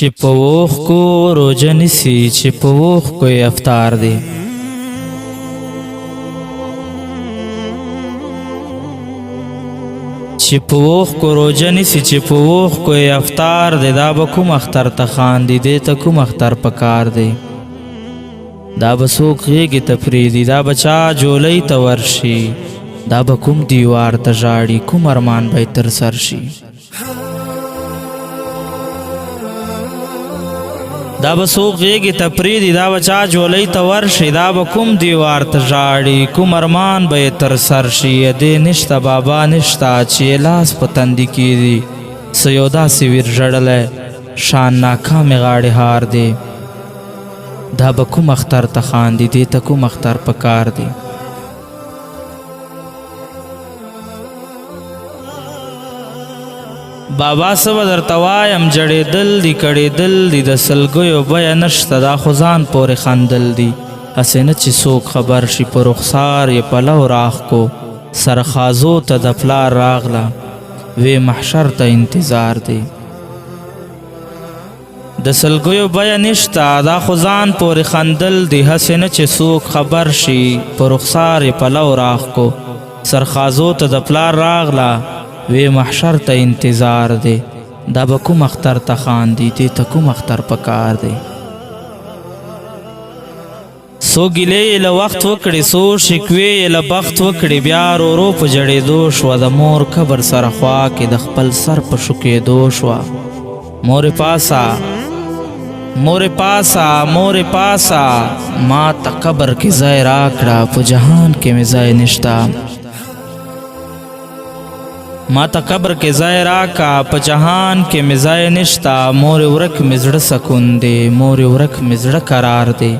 چې په اوښکو روژه نیسي چې په اوښکو یې افطار دی. چې په اوښکو روژه نیسي چې په اوښکو یې افطار دی. دا به کوم اختر ته خاندي دې ته کوم اختر په کار دی. دا به څوک غېږې ته پرېږدي دا به چا جولۍ ته ورشي. دا به کوم دیوار ته ژاړي کوم ارمان به یې تر سر شي. دا به څوک غېږې ته پرېږدي دا به چا جولۍ ته ورشي. دا به کوم دیوار ته ژاړي کوم ارمان به یې تر سر شي. دې نشته بابا نشته چې یې لاس په تندي کېږدي څه یو داسې ویر ژړلی شان ناکامې غاړې هار دی. دا به کوم اختر ته خاندي دې ته کوم اختر په کار دی. بابا څه به درته وایم جړېدل دي کړېدل دي د سلګیو بیه نشته دا خو ځان پورې خندل دي. هسې نه چې څوک خبر شي په رخسار یې پلو راښکو سرخازو ته د پلار راغله وی محشر ته انتظار دی. د سلګیو بیه نشته دا خو ځان پورې خندل دي. هسې نه چې څوک خبر شي په رخسار یې پلو راښکو سرخازو ته د پلار راغله وی محشر ته انتظار دی. دا به کوم اختر ته خاندي دې ته کوم اختر په کار دی. څو ګیلې یې له وخت وکړې څو شکوې یې له بخت وکړې بیا ورو په جړېدو شوه د مور قبر سره خوا کې د خپل سر په شکېدو شوه. مورې پاسه مورې پاسه مورې پاسه ما ته قبر کې ځای راکړه په جهان کې مې ځای نشته. ما ته قبر کې ځای راکا په جهان کې مې ځای نشته. مورې ورک مې زړه سکون دی مورې ورک مې زړه قرار دی.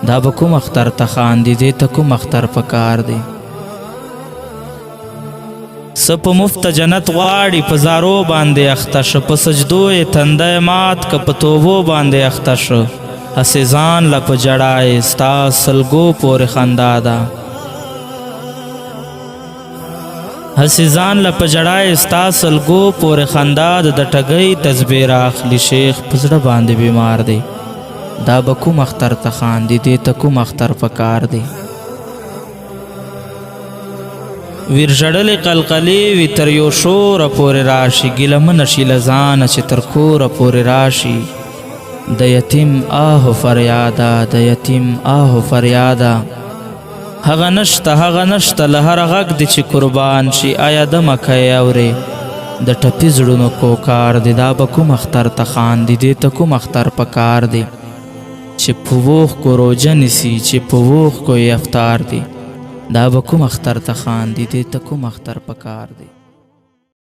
دا به کوم اختر ته خاندي دې ته کوم اختر په کار دی. څه په مفته جنت غواړي په زارو باندې اخته شه په سجدو یې تندی مات که په توبو باندې اخته شه. هسې ځان له په جړا یې ستا سلګو پورې خندا ده. هسې ځان له په جړا یې ستا سلګو پورې خندا ده. د ټګۍ تسبیح راخلي شیخ په زړه باندې بیمار دی. دا به کوم اختر ته خاندي دې ته کوم اختر په کار دی. ویر ژړلې قلقلې وي تر یو شوره پورې راشي ګیله منه شي له ځانه چې تر کوره پورې راشي. د یتیم آهو فریاده د یتیم آهو فریاده هغه نشته له هر غږ دی چې قربان شي. آیا دمه کوې اورې د ټپي زړونو کوکار دی. دا به کوم اختر ته خاندي دې ته کوم اختر په کار دی. چې په اوښکو روژه نیسي چې په اوښکو یې افطار دی. دا به کوم اختر ته خاندي دې ته کوم اختر په کار دی.